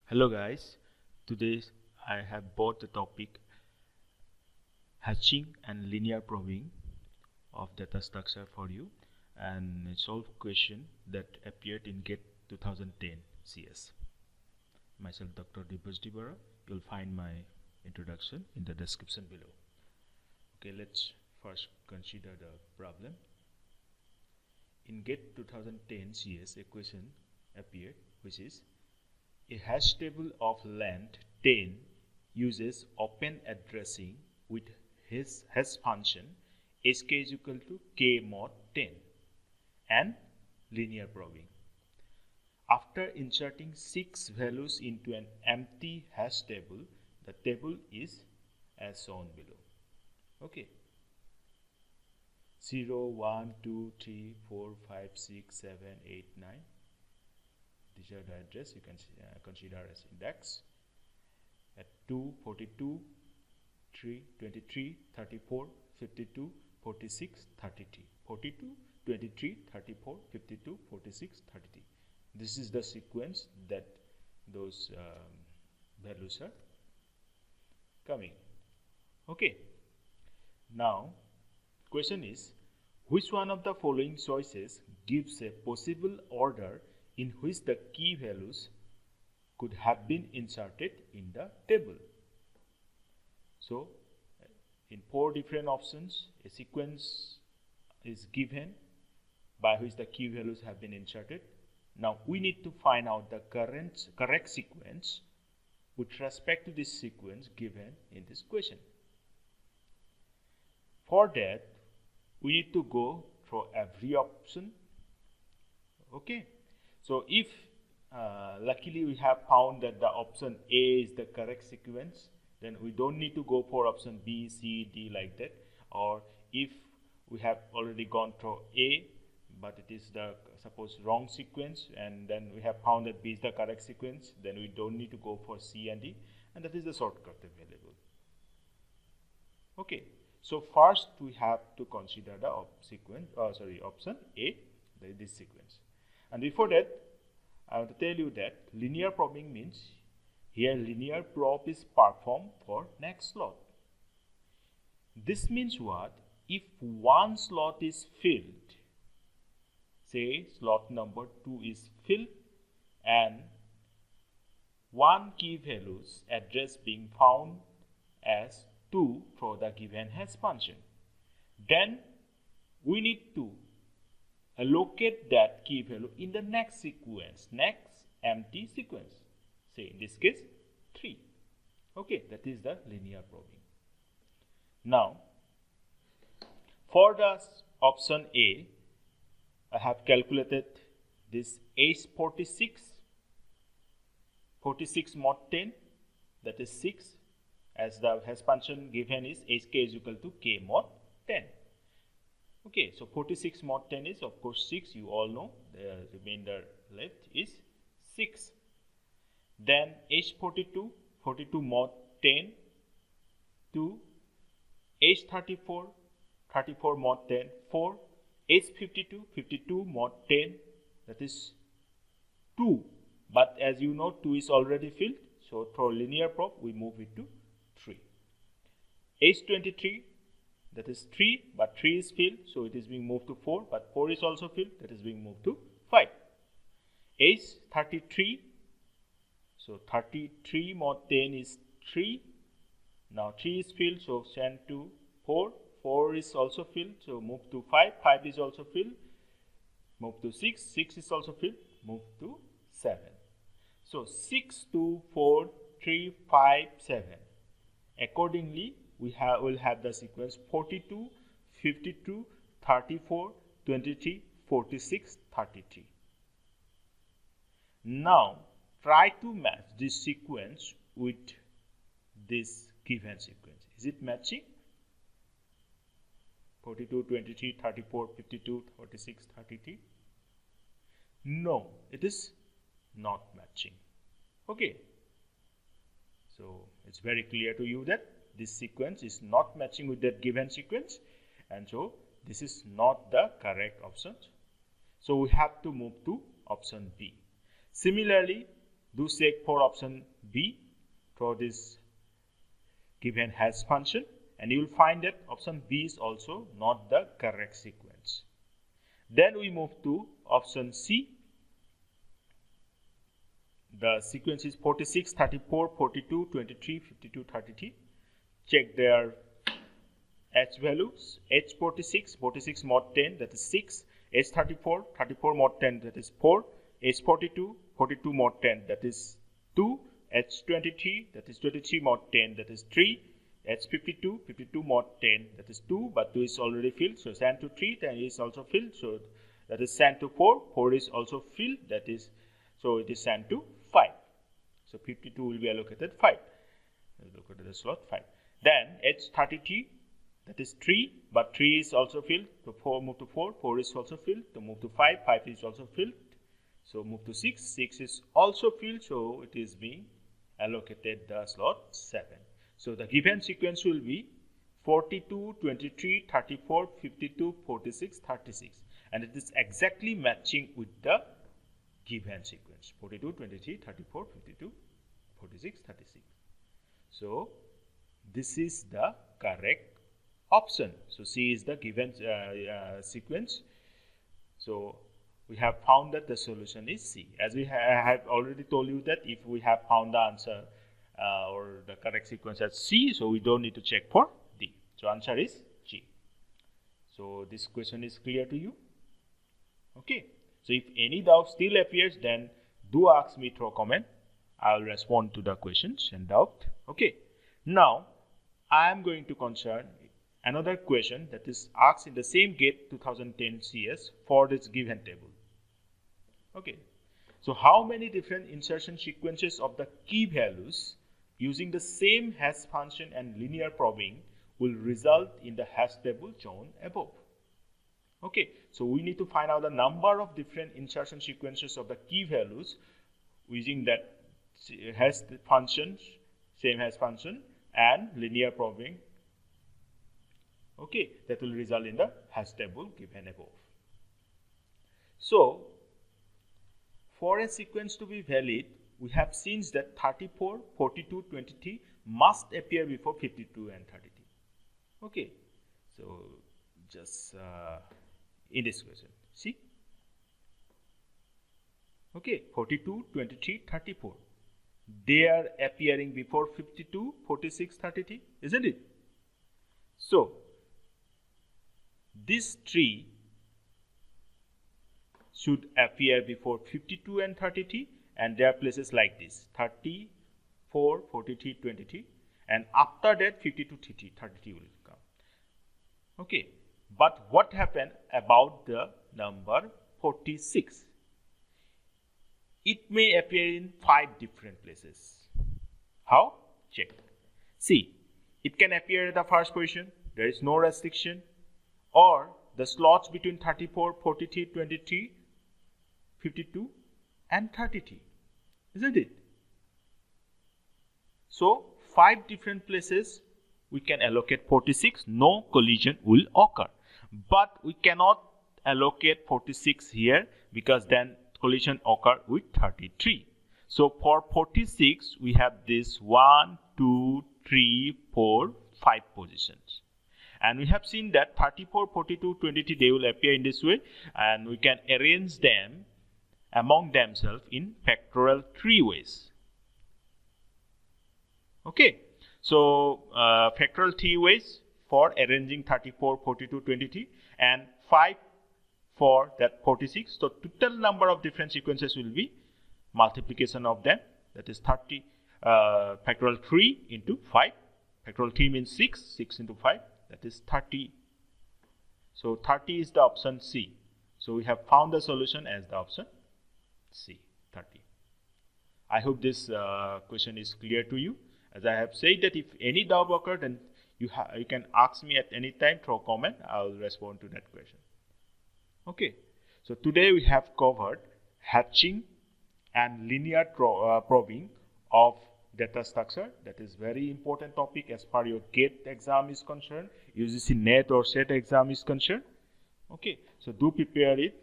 Hello guys, today I have brought the topic hatching and linear probing of data structure for you, and solve question that appeared in GATE 2010 CS. Myself Dr. Dipesh Dibara. You'll find my introduction in the description below. Okay, let's first consider the problem. In GATE 2010 CS, a question appeared which is a hash table of length 10 uses open addressing with his hash function sk is equal to k mod 10 and linear probing. After inserting 6 values into an empty hash table, the table is as shown below. Okay. 0, 1, 2, 3, 4, 5, 6, 7, 8, 9. These are the address you can consider as index. At 2, 42, 3, 23, 34, 52, 46, 33. 42, 23, 34, 52, 46, 33. This is the sequence that those values are coming. Okay. Now, question is, which one of the following choices gives a possible order in which the key values could have been inserted in the table? So, in 4 different options, a sequence is given by which the key values have been inserted. Now, we need to find out the correct sequence with respect to this sequence given in this question. For that, we need to go through every option. Okay. So if luckily we have found that the option A is the correct sequence, then we don't need to go for option B, C, D like that. Or if we have already gone through A, but it is the suppose wrong sequence, and then we have found that B is the correct sequence, then we don't need to go for C and D, and that is the shortcut available. Okay. So first we have to consider the option A, this sequence. And before that, I want to tell you that linear probing means here linear probe is performed for next slot. This means what? If one slot is filled, say slot number 2 is filled, and one key value's address being found as 2 for the given hash function, then we need to allocate that key value in the next sequence, next empty sequence, say in this case 3. Okay, that is the linear probing. Now, for the option A, I have calculated this H46 mod 10, that is 6, as the hash function given is sk is equal to k mod 10. Okay, so 46 mod 10 is of course 6, you all know, the remainder left is 6. Then H42, 42 mod 10 to H34, 34 mod 10, 4, H52, 52 mod 10, that is 2. But as you know, 2 is already filled, so through linear probe we move it to 3. H23, that is 3, but 3 is filled, so it is being moved to 4, but 4 is also filled, that is being moved to 5. H33, so 33 mod 10 is 3, now 3 is filled, so send to 4, 4 is also filled, so move to 5, 5 is also filled, move to 6, 6 is also filled, move to 7. So 6, 2, 4, 3, 5, 7. Accordingly, we will have the sequence 42, 52, 34, 23, 46, 33. Now, try to match this sequence with this given sequence. Is it matching? 42, 23, 34, 52, 46, 33? No, it is not matching. Okay. So, it's very clear to you that this sequence is not matching with that given sequence, and so this is not the correct option. So we have to move to option B. Similarly, do check for option B for this given hash function, and you will find that option B is also not the correct sequence. Then we move to option C. The sequence is 46, 34, 42, 23, 52, 33. Check their H values. H46, 46 mod 10, that is 6. H34, 34 mod 10, that is 4. H42, 42 mod 10, that is 2. H23, that is 23 mod 10, that is 3. H52, 52 mod 10, that is 2, but 2 is already filled, so send to 3, 10 is also filled, so that is send to 4, 4 is also filled, that is, so it is sent to 5. So 52 will be allocated 5. Look at the slot 5. Then H33, that is 3, but 3 is also filled, so 4 move to 4, 4 is also filled, to move to 5, 5 is also filled, so move to 6, 6 is also filled, so it is being allocated the slot 7. So the given sequence will be 42, 23, 34, 52, 46, 36, and it is exactly matching with the given sequence 42, 23, 34, 52, 46, 36. So this is the correct option. So C is the given sequence. So we have found that the solution is C. As we have already told you that if we have found the answer or the correct sequence as C, so we don't need to check for D. So answer is G. So this question is clear to you? Okay. So if any doubt still appears, then do ask me through comment. I will respond to the questions and doubt. Okay. Now I am going to concern another question that is asked in the same GATE 2010 CS for this given table. Okay. So how many different insertion sequences of the key values using the same hash function and linear probing will result in the hash table shown above? Okay, so we need to find out the number of different insertion sequences of the key values using that hash functions, same hash function and linear probing. Okay, that will result in the hash table given above. So for a sequence to be valid, we have seen that 34, 42, 23 must appear before 52 and 33. Okay, so just in this question, see? Okay, 42, 23, 34. They are appearing before 52, 46, 33, isn't it? So this tree should appear before 52 and 33, and there are places like this 34, 43, 23, and after that 52, 33 will come. Okay, but what happened about the number 46? It may appear in 5 different places. How? Check. See, it can appear at the first position, there is no restriction, or the slots between 34, 43, 23, 52 and 33, isn't it? So 5 different places we can allocate 46, no collision will occur. But we cannot allocate 46 here because then collision occur with 33. So for 46 we have this 1, 2, 3, 4, 5 positions. And we have seen that 34, 42, 23 they will appear in this way, and we can arrange them among themselves in factorial 3 ways. Okay, so factorial 3 ways for arranging 34, 42, 23 and 5 for that 46. So total number of different sequences will be multiplication of them, that is 30 factorial 3 into 5. Factorial 3 means 6, 6 into 5, that is 30. So 30 is the option C. So we have found the solution as the option C, 30. I hope this question is clear to you. As I have said that if any doubt occurs, then you can ask me at any time through comment. I will respond to that question. Okay, so today we have covered hatching and linear probing of data structure. That is very important topic as far your GATE exam is concerned, Ugc-Net or SET exam is concerned. Okay, so do prepare it.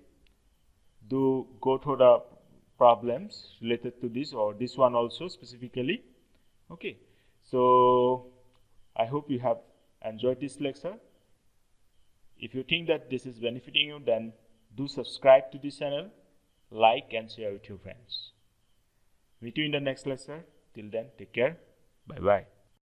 Do go through the problems related to this, or this one also specifically. Okay, so I hope you have enjoyed this lecture. If you think that this is benefiting you, then do subscribe to this channel, like and share with your friends. Meet you in the next lecture. Till then, take care. Bye bye.